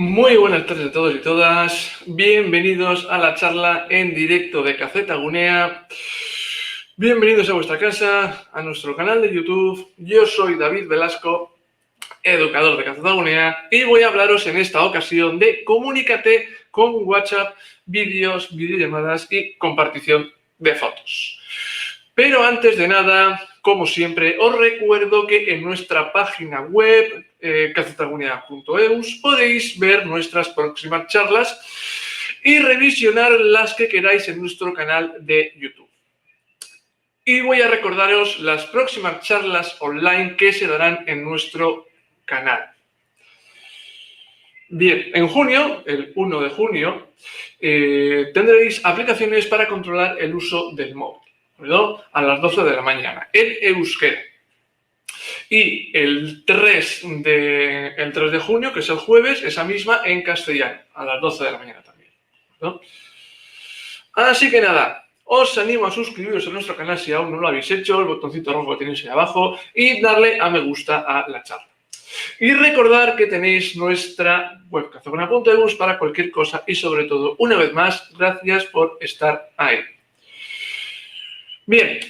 Muy buenas tardes a todos y todas. Bienvenidos a la charla en directo de Cacetagunea. Bienvenidos a vuestra casa, a nuestro canal de YouTube. Yo soy David Velasco, educador de Cacetagunea, y voy a hablaros en esta ocasión de comunícate con WhatsApp, vídeos, videollamadas y compartición de fotos. Pero antes de nada, como siempre, os recuerdo que en nuestra página web, cacetagunea.eus, podéis ver nuestras próximas charlas y revisionar las que queráis en nuestro canal de YouTube. Y voy a recordaros las próximas charlas online que se darán en nuestro canal. Bien, en junio, el 1 de junio, tendréis aplicaciones para controlar el uso del móvil, ¿verdad? A las 12 de la mañana, en euskera. Y el 3 de junio, que es el jueves, esa misma en castellano, a las 12 de la mañana también, ¿no? Así que nada, os animo a suscribiros a nuestro canal si aún no lo habéis hecho, el botoncito rojo que tenéis ahí abajo, y darle a me gusta a la charla. Y recordar que tenéis nuestra web cacetagunea.eus para cualquier cosa y sobre todo, una vez más, gracias por estar ahí. Bien,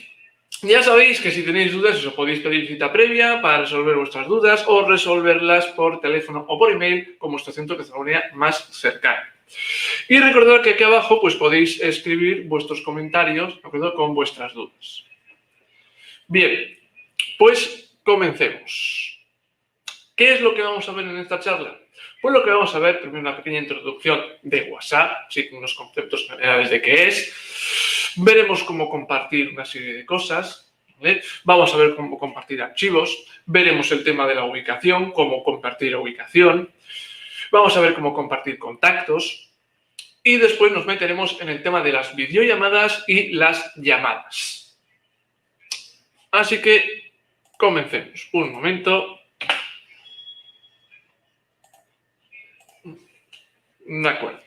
ya sabéis que si tenéis dudas os podéis pedir cita previa para resolver vuestras dudas o resolverlas por teléfono o por email con vuestro centro de Cacetagunea más cercano. Y recordad que aquí abajo pues podéis escribir vuestros comentarios, ¿de acuerdo?, con vuestras dudas. Bien, pues comencemos. ¿Qué es lo que vamos a ver en esta charla? Pues lo que vamos a ver, primero una pequeña introducción de WhatsApp, sí, unos conceptos generales de qué es. Veremos cómo compartir una serie de cosas, ¿vale? Vamos a ver cómo compartir archivos. Veremos el tema de la ubicación, cómo compartir ubicación. Vamos a ver cómo compartir contactos. Y después nos meteremos en el tema de las videollamadas y las llamadas. Así que comencemos. Un momento. De acuerdo.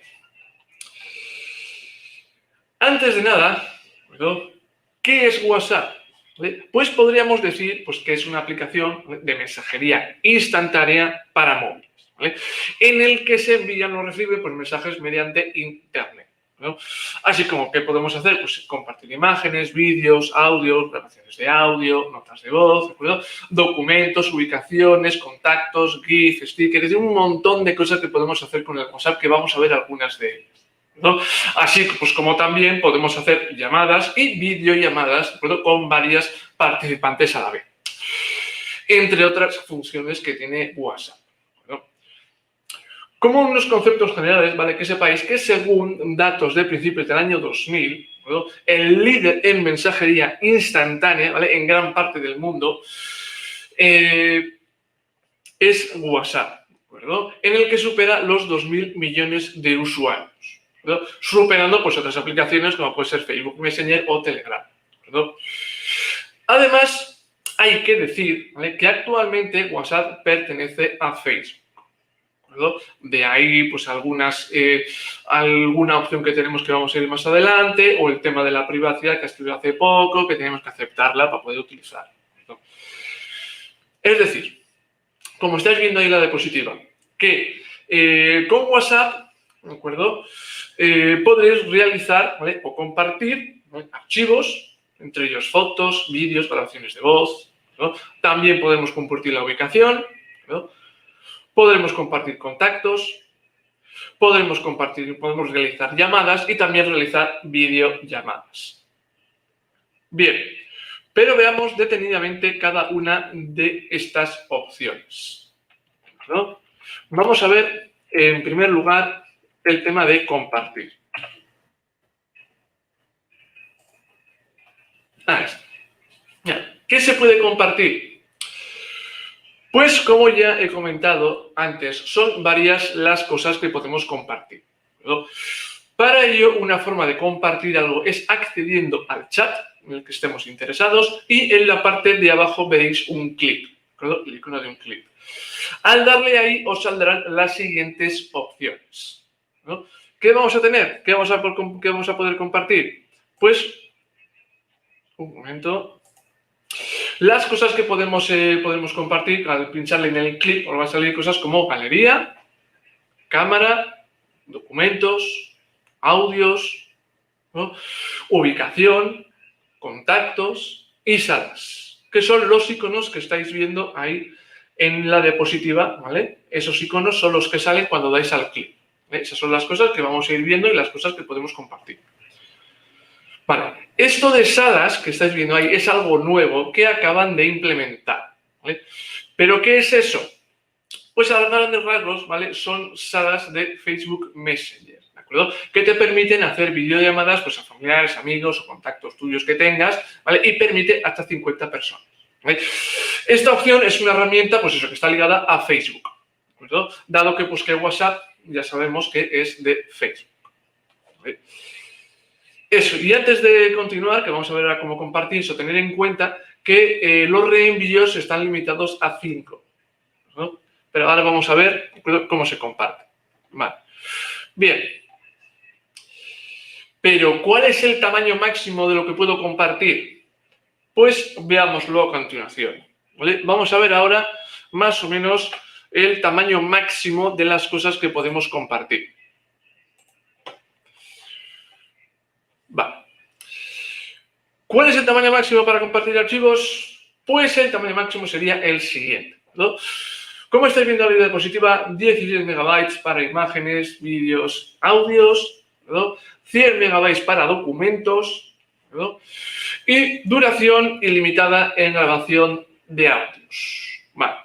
Antes de nada, ¿qué es WhatsApp? Pues podríamos decir pues, que es una aplicación de mensajería instantánea para móviles. ¿vale? En el que se envían o reciben pues, mensajes mediante Internet, ¿no? Así como, ¿qué podemos hacer? Pues compartir imágenes, vídeos, audios, grabaciones de audio, notas de voz, ¿de acuerdo? Documentos, ubicaciones, contactos, GIF, stickers, un montón de cosas que podemos hacer con el WhatsApp, que vamos a ver algunas de ellas, ¿no? Así pues como también podemos hacer llamadas y videollamadas, ¿de acuerdo? Con varias participantes a la vez, entre otras funciones que tiene WhatsApp. Como unos conceptos generales, ¿vale? Que sepáis que según datos de principios del año 2000, ¿no? El líder en mensajería instantánea, ¿vale? En gran parte del mundo es WhatsApp, ¿de acuerdo? En el que supera los 2.000 millones de usuarios, ¿no? Superando pues, otras aplicaciones como puede ser Facebook Messenger o Telegram, ¿no? Además, hay que decir, ¿vale? Que actualmente WhatsApp pertenece a Facebook. De ahí, pues alguna opción que tenemos que vamos a ir más adelante, o el tema de la privacidad que ha estudiado hace poco, que tenemos que aceptarla para poder utilizarla, ¿no? Es decir, como estáis viendo ahí la diapositiva, que con WhatsApp, ¿de acuerdo? Podréis realizar, ¿vale? O compartir, ¿vale? Archivos, entre ellos fotos, vídeos, grabaciones de voz, ¿no? También podemos compartir la ubicación, ¿no? Podremos compartir contactos, podemos realizar llamadas y también realizar videollamadas. Bien, pero veamos detenidamente cada una de estas opciones, ¿no? Vamos a ver, en primer lugar, el tema de compartir. Ahí está. ¿Qué se puede compartir? Pues, como ya he comentado antes, son varias las cosas que podemos compartir, ¿no? Para ello, una forma de compartir algo es accediendo al chat en el que estemos interesados y en la parte de abajo veréis un clip, ¿no? El icono de un clip. Al darle ahí os saldrán las siguientes opciones, ¿no? ¿Qué vamos a tener? ¿Qué vamos a poder compartir? Pues, un momento. Las cosas que podemos compartir, al pincharle en el clip, os van a salir cosas como galería, cámara, documentos, audios, ¿no? Ubicación, contactos y salas, que son los iconos que estáis viendo ahí en la diapositiva, ¿vale? Esos iconos son los que salen cuando dais al clic, ¿vale? Esas son las cosas que vamos a ir viendo y las cosas que podemos compartir. Vale, esto de salas que estáis viendo ahí es algo nuevo que acaban de implementar, ¿vale? ¿Pero qué es eso? Pues a grandes rasgos, ¿vale? Son salas de Facebook Messenger, ¿de acuerdo? Que te permiten hacer videollamadas pues, a familiares, amigos o contactos tuyos que tengas, ¿vale? Y permite hasta 50 personas, ¿vale? Esta opción es una herramienta, pues eso, que está ligada a Facebook, ¿de acuerdo? Dado que, pues, que WhatsApp ya sabemos que es de Facebook, ¿vale? Eso, y antes de continuar, que vamos a ver ahora cómo compartir eso, tener en cuenta que los reenvíos están limitados a 5, ¿no? Pero ahora vamos a ver cómo se comparte. Vale. Bien. Pero, ¿cuál es el tamaño máximo de lo que puedo compartir? Pues veámoslo a continuación, ¿vale? Vamos a ver ahora más o menos el tamaño máximo de las cosas que podemos compartir. Vale. ¿Cuál es el tamaño máximo para compartir archivos? Pues el tamaño máximo sería el siguiente, ¿no? Como estáis viendo en la diapositiva, 16 megabytes para imágenes, vídeos, audios, ¿no? 100 megabytes para documentos, ¿no? Y duración ilimitada en grabación de audios. Vale.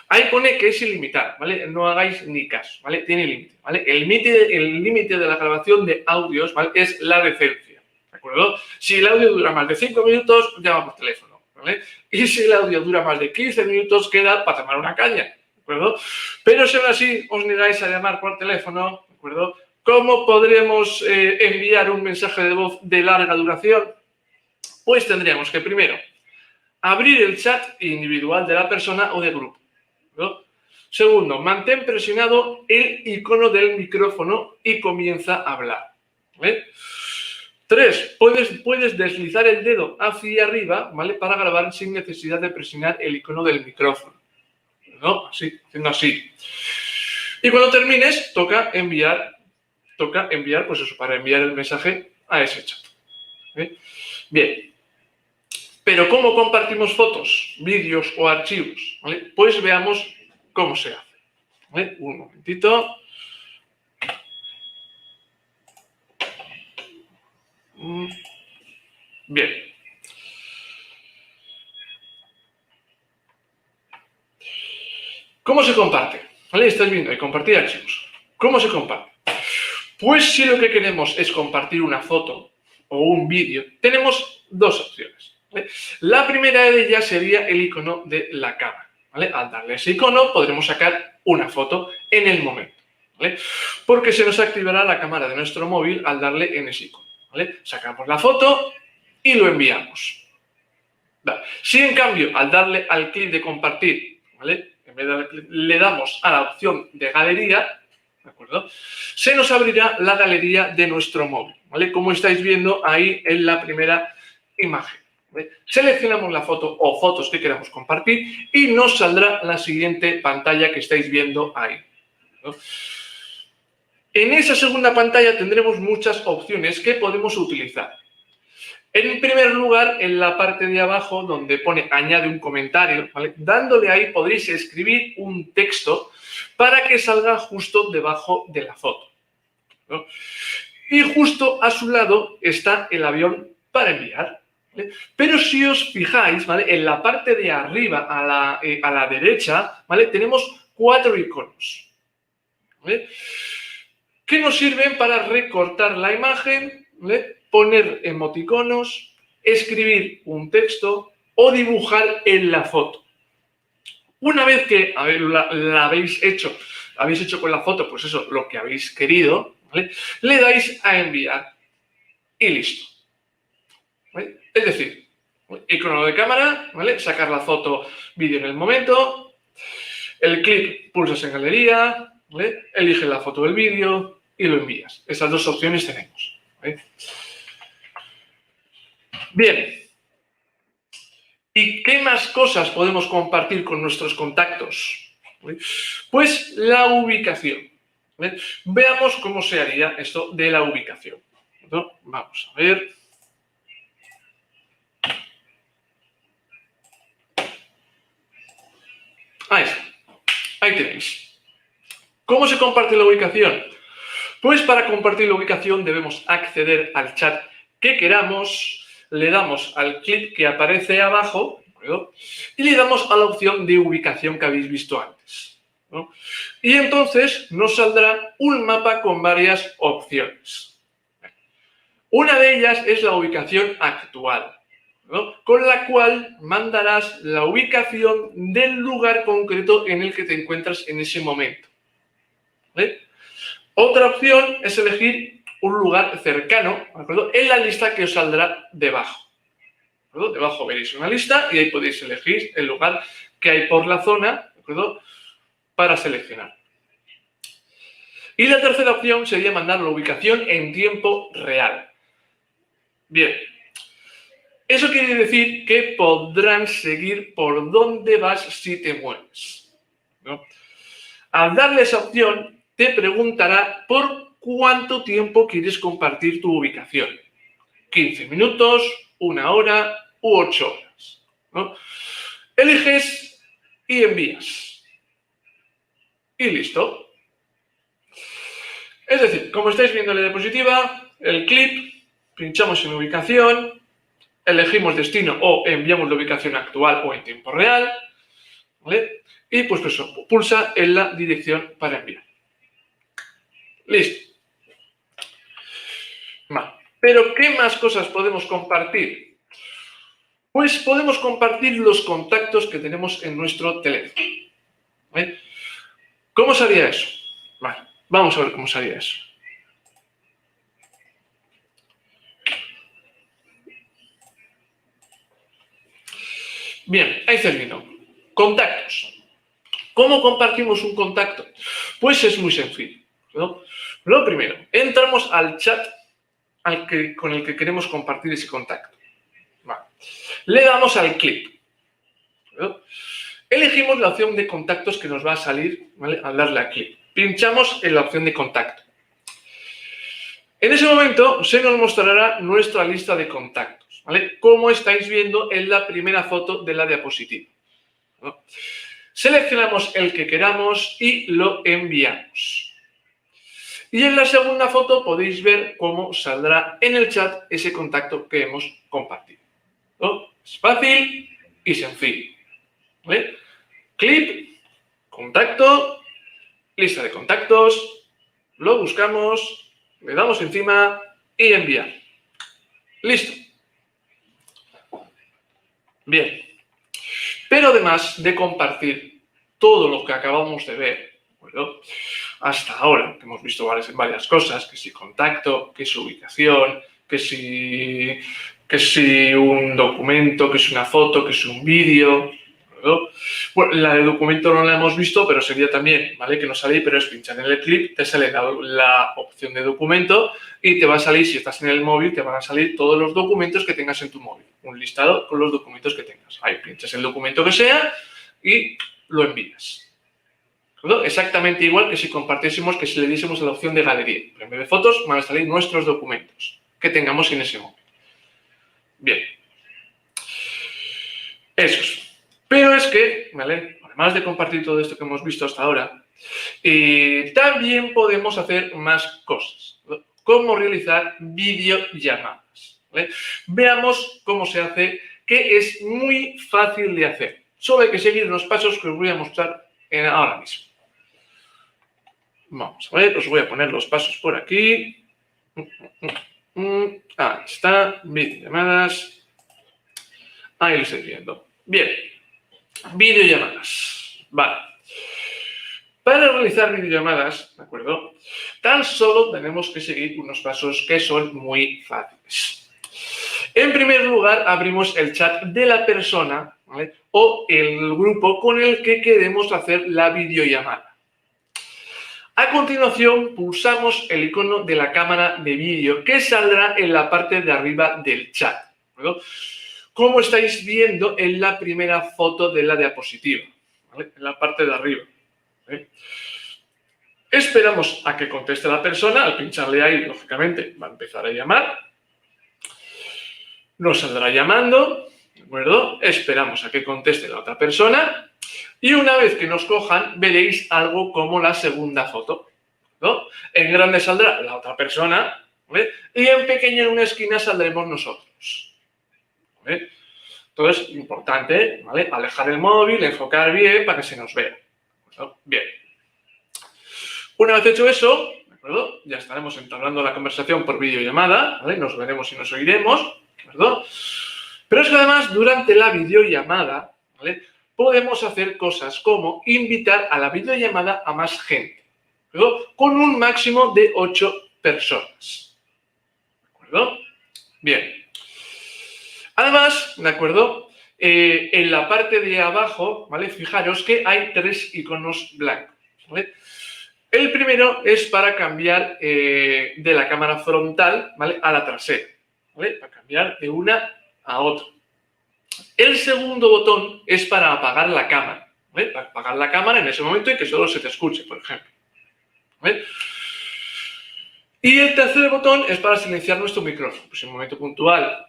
Ahí pone que es ilimitada, ¿vale? No hagáis ni caso, ¿vale? Tiene límite, ¿vale? El límite de la grabación de audios, ¿vale? Es la decencia, ¿de acuerdo? Si el audio dura más de 5 minutos, llama por teléfono, ¿vale? Y si el audio dura más de 15 minutos, queda para tomar una caña, ¿de acuerdo? Pero si aún así os negáis a llamar por teléfono, ¿de acuerdo? ¿Cómo podremos enviar un mensaje de voz de larga duración? Pues tendríamos que primero abrir el chat individual de la persona o de grupo, ¿no? Segundo, mantén presionado el icono del micrófono y comienza a hablar, ¿vale? 3, puedes deslizar el dedo hacia arriba, ¿vale? Para grabar sin necesidad de presionar el icono del micrófono, ¿no? Así, haciendo así. Y cuando termines, toca enviar pues eso, para enviar el mensaje a ese chat. ¿Vale? Bien. Pero ¿cómo compartimos fotos, vídeos o archivos? ¿Vale? Pues veamos cómo se hace. ¿Vale? Un momentito. Bien. ¿Cómo se comparte? ¿Vale? Estáis viendo ahí, compartir archivos. ¿Cómo se comparte? Pues si lo que queremos es compartir una foto o un vídeo, tenemos dos opciones. ¿Vale? La primera de ellas sería el icono de la cámara. ¿Vale? Al darle a ese icono podremos sacar una foto en el momento. ¿Vale? Porque se nos activará la cámara de nuestro móvil al darle en ese icono. ¿Vale? Sacamos la foto y lo enviamos. ¿Vale? Si en cambio al darle al clic de compartir, ¿vale? En vez de le damos a la opción de galería, ¿de acuerdo? Se nos abrirá la galería de nuestro móvil, ¿vale? Como estáis viendo ahí en la primera imagen. ¿Vale? Seleccionamos la foto o fotos que queramos compartir y nos saldrá la siguiente pantalla que estáis viendo ahí, ¿no? En esa segunda pantalla tendremos muchas opciones que podemos utilizar. En primer lugar, en la parte de abajo, donde pone añade un comentario, ¿vale? Dándole ahí podréis escribir un texto para que salga justo debajo de la foto, ¿no? Y justo a su lado está el avión para enviar, ¿vale? Pero si os fijáis, ¿vale? En la parte de arriba, a la derecha, ¿vale? Tenemos 4 iconos, ¿vale? Que nos sirven para recortar la imagen, ¿vale? Poner emoticonos, escribir un texto o dibujar en la foto. Una vez que la habéis hecho con la foto, pues eso, lo que habéis querido, ¿vale? Le dais a enviar y listo, ¿vale? Es decir, icono de cámara, ¿vale? Sacar la foto, vídeo en el momento, el clic, pulsas en galería, ¿vale? Elige la foto del vídeo y lo envías. Esas dos opciones tenemos, ¿vale? Bien. ¿Y qué más cosas podemos compartir con nuestros contactos? Pues la ubicación. ¿Vale? Veamos cómo se haría esto de la ubicación. ¿No? Vamos a ver. Ahí está. Ahí tenéis. ¿Cómo se comparte la ubicación? Pues para compartir la ubicación debemos acceder al chat que queramos, le damos al clic que aparece abajo, ¿no? Y le damos a la opción de ubicación que habéis visto antes, ¿no? Y entonces nos saldrá un mapa con varias opciones. Una de ellas es la ubicación actual, ¿no? Con la cual mandarás la ubicación del lugar concreto en el que te encuentras en ese momento, ¿vale? Otra opción es elegir un lugar cercano, ¿de acuerdo? En la lista que os saldrá debajo, ¿de acuerdo? Debajo veréis una lista y ahí podéis elegir el lugar que hay por la zona, ¿de acuerdo? Para seleccionar. Y la tercera opción sería mandar la ubicación en tiempo real. Bien, eso quiere decir que podrán seguir por dónde vas si te mueves, ¿no? Al darle esa opción, te preguntará por cuánto tiempo quieres compartir tu ubicación. 15 minutos, 1 hora u 8 horas, ¿no? Eliges y envías. Y listo. Es decir, como estáis viendo en la diapositiva, el clip, pinchamos en ubicación, elegimos destino o enviamos la ubicación actual o en tiempo real, ¿vale? Y pues eso, pulsa en la dirección para enviar. Listo. Vale. Pero ¿qué más cosas podemos compartir? Pues podemos compartir los contactos que tenemos en nuestro teléfono, ¿vale? ¿Cómo se haría eso? Vale, vamos a ver cómo se haría eso. Bien, ahí termino. Contactos. ¿Cómo compartimos un contacto? Pues es muy sencillo, ¿no? Lo primero, entramos al chat con el que queremos compartir ese contacto. Vale. Le damos al clic, ¿no? Elegimos la opción de contactos que nos va a salir, ¿vale? Al darle a clic. pinchamos en la opción de contacto. En ese momento se nos mostrará nuestra lista de contactos, ¿vale? Como estáis viendo en la primera foto de la diapositiva, ¿no? Seleccionamos el que queramos y lo enviamos. Y en la segunda foto podéis ver cómo saldrá en el chat ese contacto que hemos compartido, ¿no? Es fácil y sencillo, ¿vale? Clip, contacto, lista de contactos, lo buscamos, le damos encima y enviar. Listo. Bien. Pero además de compartir todo lo que acabamos de ver, bueno, hasta ahora, que hemos visto varias cosas, que si contacto, que si ubicación, que si un documento, que si una foto, que si un vídeo, ¿no? Bueno, la de documento no la hemos visto, pero sería también, ¿vale? Que no sale ahí, pero es pinchar en el clip, te sale la opción de documento y te va a salir, si estás en el móvil, te van a salir todos los documentos que tengas en tu móvil. Un listado con los documentos que tengas. Ahí pinchas el documento que sea y lo envías, ¿no? Exactamente igual que si compartiésemos, que si le diésemos la opción de galería. Pero en vez de fotos van a salir nuestros documentos que tengamos en ese móvil. Bien. Esos. Pero es que, ¿vale? Además de compartir todo esto que hemos visto hasta ahora, también podemos hacer más cosas, ¿no? Como realizar videollamadas, ¿vale? Veamos cómo se hace, que es muy fácil de hacer. Solo hay que seguir unos pasos que os voy a mostrar ahora mismo. Vamos a ver, os voy a poner los pasos por aquí. Ahí está, videollamadas. Ahí lo estoy viendo. Bien, videollamadas. Vale. Para realizar videollamadas, ¿de acuerdo? Tan solo tenemos que seguir unos pasos que son muy fáciles. En primer lugar, abrimos el chat de la persona, ¿vale? O el grupo con el que queremos hacer la videollamada. A continuación, pulsamos el icono de la cámara de vídeo que saldrá en la parte de arriba del chat, ¿vale? Como estáis viendo en la primera foto de la diapositiva, ¿vale? En la parte de arriba, ¿vale? Esperamos a que conteste la persona. Al pincharle ahí, lógicamente, va a empezar a llamar. Nos saldrá llamando, ¿de acuerdo? Esperamos a que conteste la otra persona. Y una vez que nos cojan, veréis algo como la segunda foto, ¿no? En grande saldrá la otra persona, ¿vale? Y en pequeño, en una esquina, saldremos nosotros, ¿vale? Entonces, importante, ¿vale? Alejar el móvil, enfocar bien para que se nos vea, ¿no? Bien. Una vez hecho eso, ¿de acuerdo? Ya estaremos entablando la conversación por videollamada, ¿vale? Nos veremos y nos oiremos, ¿de acuerdo? Pero es que además, durante la videollamada, ¿vale? Podemos hacer cosas como invitar a la videollamada a más gente, ¿de acuerdo? Con un máximo de 8 personas, ¿de acuerdo? Bien. Además, ¿de acuerdo? En la parte de abajo, ¿vale? Fijaros que hay 3 iconos blancos, ¿vale? El primero es para cambiar de la cámara frontal, ¿vale? A la trasera, ¿vale? Para cambiar de una a otra. El segundo botón es para apagar la cámara, ¿vale? Para apagar la cámara en ese momento y que solo se te escuche, por ejemplo, ¿vale? Y el tercer botón es para silenciar nuestro micrófono. Pues en un momento puntual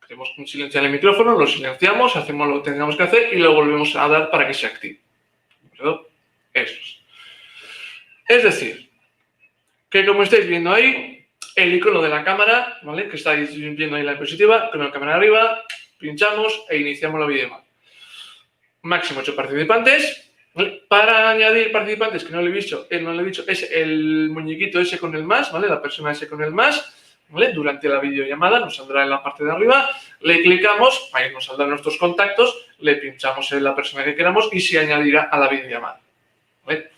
queremos silenciar el micrófono, lo silenciamos, hacemos lo que tengamos que hacer y lo volvemos a dar para que se active, ¿de acuerdo? Eso es decir, que como estáis viendo ahí, el icono de la cámara, ¿vale? Que estáis viendo ahí en la diapositiva, con la cámara arriba, pinchamos e iniciamos la videollamada. Máximo 8 participantes, ¿vale? Para añadir participantes, que no le he dicho, es el muñequito ese con el más, ¿vale? La persona ese con el más, ¿vale? Durante la videollamada nos saldrá en la parte de arriba, le clicamos, ahí nos saldrán nuestros contactos, le pinchamos en la persona que queramos y se añadirá a la videollamada, ¿vale?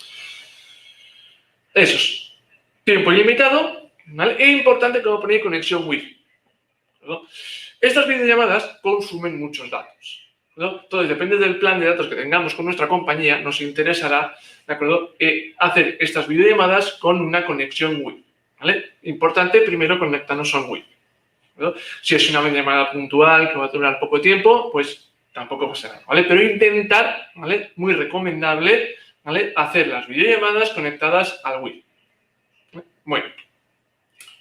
Eso es. Tiempo ilimitado, ¿vale? E importante que ponéis conexión Wi-Fi, ¿no? Estas videollamadas consumen muchos datos, ¿no? Entonces, depende del plan de datos que tengamos con nuestra compañía, nos interesará, ¿de acuerdo? Hacer estas videollamadas con una conexión Wi-Fi, ¿vale? Importante primero conectarnos a Wi-Fi, ¿no? Si es una videollamada puntual que va a durar poco tiempo, pues tampoco pasa nada, ¿vale? Pero intentar, ¿vale? Muy recomendable, ¿vale? Hacer las videollamadas conectadas al Wi-Fi. Muy bien.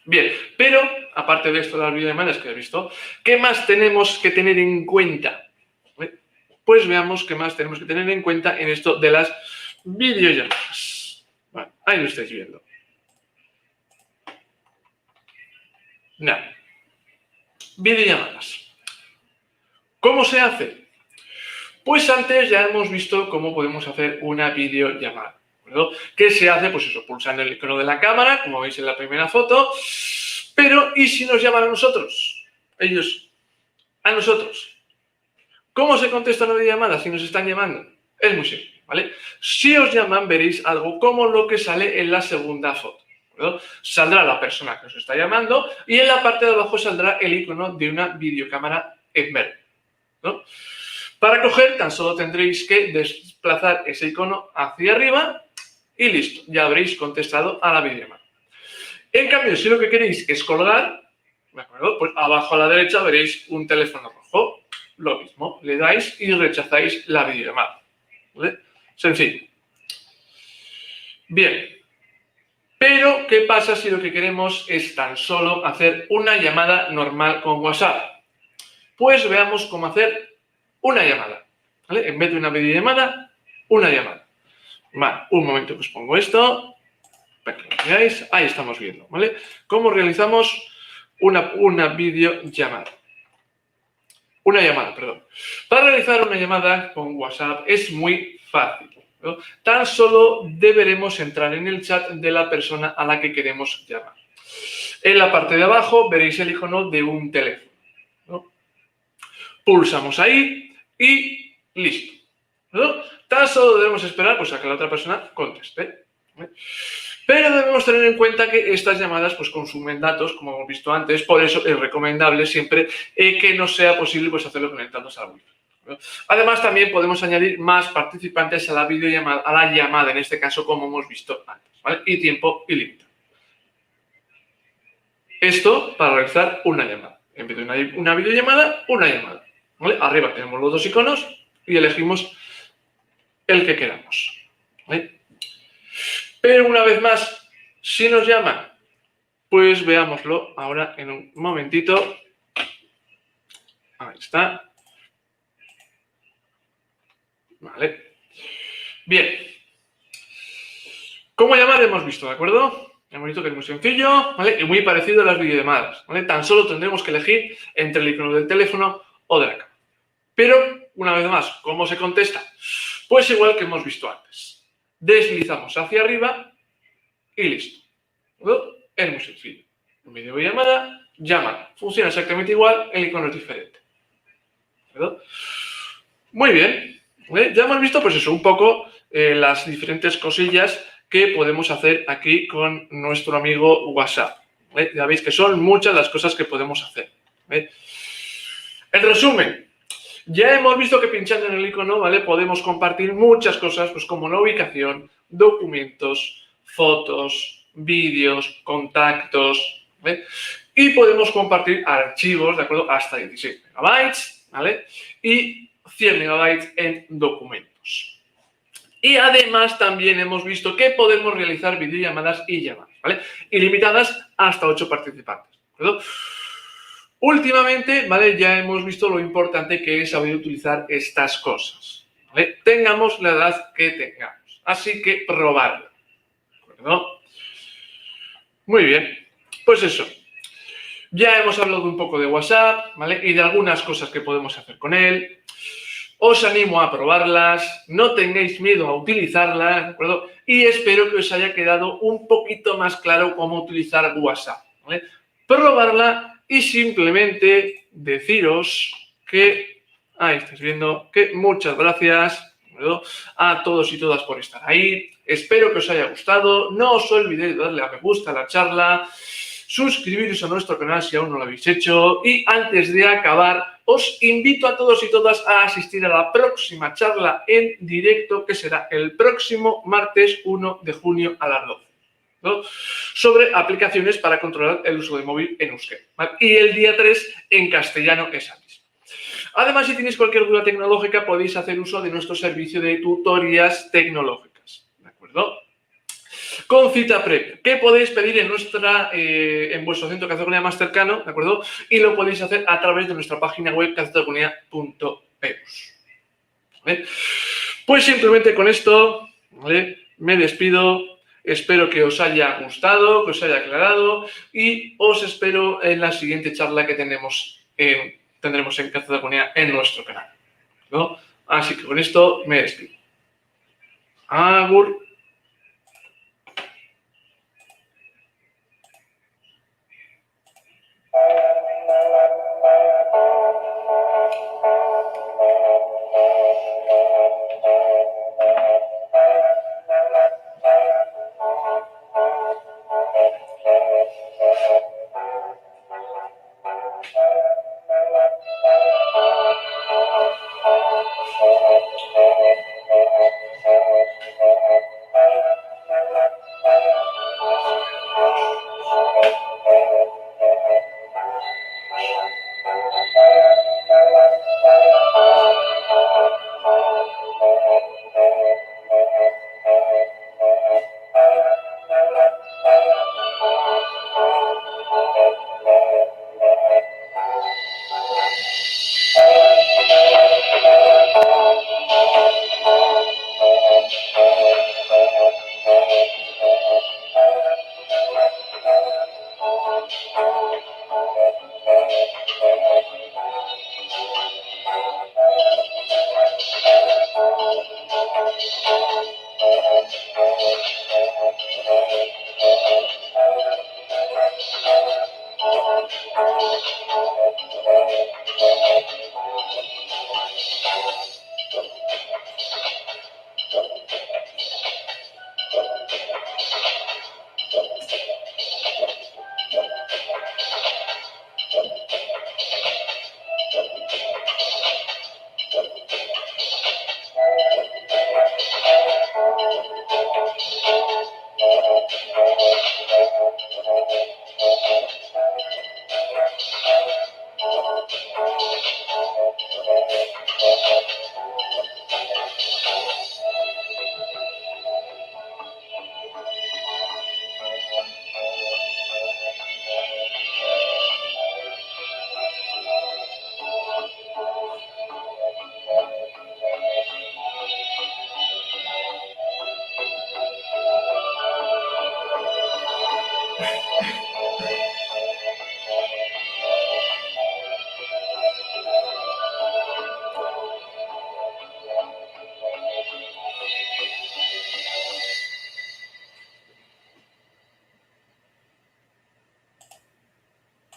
Bien, pero aparte de esto de las videollamadas que he visto, ¿qué más tenemos que tener en cuenta? Pues veamos qué más tenemos que tener en cuenta en esto de las videollamadas. Bueno, ahí lo estáis viendo. Nada. Videollamadas. ¿Cómo se hace? Pues antes ya hemos visto cómo podemos hacer una videollamada. ¿Qué se hace? Pues eso, pulsando el icono de la cámara, como veis en la primera foto. Pero, ¿y si nos llaman a nosotros? Ellos, a nosotros. ¿Cómo se contesta una videollamada si nos están llamando? Es muy simple, ¿vale? Si os llaman, veréis algo como lo que sale en la segunda foto. Saldrá la persona que os está llamando y en la parte de abajo saldrá el icono de una videocámara en verde, ¿no? Para coger, tan solo tendréis que desplazar ese icono hacia arriba y listo, ya habréis contestado a la videollamada. En cambio, si lo que queréis es colgar, ¿de acuerdo? Pues abajo a la derecha veréis un teléfono rojo. Lo mismo, le dais y rechazáis la videollamada. ¿Vale? Sencillo. Bien. Pero, ¿qué pasa si lo que queremos es tan solo hacer una llamada normal con WhatsApp? Pues veamos cómo hacer una llamada. ¿Vale? En vez de una videollamada, una llamada. Vale, un momento que os pongo esto. Para que lo veáis. Ahí estamos viendo, ¿vale? Cómo realizamos una videollamada. Una llamada, perdón. Para realizar una llamada con WhatsApp es muy fácil, ¿no? Tan solo deberemos entrar en el chat de la persona a la que queremos llamar. En la parte de abajo veréis el icono de un teléfono, ¿no? Pulsamos ahí y listo, ¿no? Tan solo debemos esperar pues, a que la otra persona conteste, ¿no? Pero debemos tener en cuenta que estas llamadas pues, consumen datos, como hemos visto antes, por eso es recomendable siempre que no sea posible pues, hacerlo conectándose al Wi-Fi, ¿no? Además, también podemos añadir más participantes a la videollamada, a la llamada, en este caso, como hemos visto antes, ¿vale? Y tiempo ilimitado. Esto para realizar una llamada. En vez de una videollamada, una llamada, ¿vale? Arriba tenemos los dos iconos y elegimos el que queramos, ¿vale? Pero una vez más, si nos llaman, pues veámoslo ahora en un momentito. Ahí está. Vale. Bien. ¿Cómo llamar? Hemos visto, ¿de acuerdo? Hemos visto que es muy sencillo, ¿vale? Y muy parecido a las videollamadas, ¿vale? Tan solo tendremos que elegir entre el icono del teléfono o de la cámara. Pero, una vez más, ¿cómo se contesta? Pues igual que hemos visto antes. Deslizamos hacia arriba y listo. ¿No? Es muy sencillo. En videollamada, llama. Funciona exactamente igual, el icono es diferente. ¿Verdad? Muy bien. ¿Vale? Ya hemos visto, pues eso, un poco las diferentes cosillas que podemos hacer aquí con nuestro amigo WhatsApp. ¿Vale? Ya veis que son muchas las cosas que podemos hacer. ¿Vale? En resumen, ya hemos visto que pinchando en el icono, ¿vale? Podemos compartir muchas cosas, pues como la ubicación, documentos, fotos, vídeos, contactos, ¿vale? Y podemos compartir archivos, ¿de acuerdo? Hasta 16 megabytes, ¿vale? Y 100 megabytes en documentos. Y además también hemos visto que podemos realizar videollamadas y llamadas, ¿vale? Ilimitadas hasta 8 participantes, ¿de acuerdo? Últimamente, ¿vale? Ya hemos visto lo importante que es saber utilizar estas cosas, ¿vale? Tengamos la edad que tengamos. Así que probarlo, ¿de acuerdo? Muy bien, pues eso. Ya hemos hablado un poco de WhatsApp, ¿vale? Y de algunas cosas que podemos hacer con él. Os animo a probarlas, no tengáis miedo a utilizarlas, ¿de acuerdo? Y espero que os haya quedado un poquito más claro cómo utilizar WhatsApp, ¿vale? Probarla y simplemente deciros que, ahí estáis viendo, que muchas gracias, ¿verdad? A todos y todas por estar ahí. Espero que os haya gustado. No os olvidéis de darle a me gusta a la charla, suscribiros a nuestro canal si aún no lo habéis hecho y antes de acabar os invito a todos y todas a asistir a la próxima charla en directo que será el próximo martes 1 de junio a las 12. ¿No? Sobre aplicaciones para controlar el uso de móvil en euskera, ¿vale? Y el día 3 en castellano esa misma. Además, si tenéis cualquier duda tecnológica, podéis hacer uso de nuestro servicio de tutorías tecnológicas. ¿no? Con cita previa, que podéis pedir en vuestro centro de categoría más cercano, ¿de acuerdo? Y lo podéis hacer a través de nuestra página web categoría.eus. ¿Vale? Pues simplemente con esto, ¿vale? Me despido. Espero que os haya gustado, que os haya aclarado y os espero en la siguiente charla que tendremos en Categoría en nuestro canal, ¿no? Así que con esto me despido. Agur.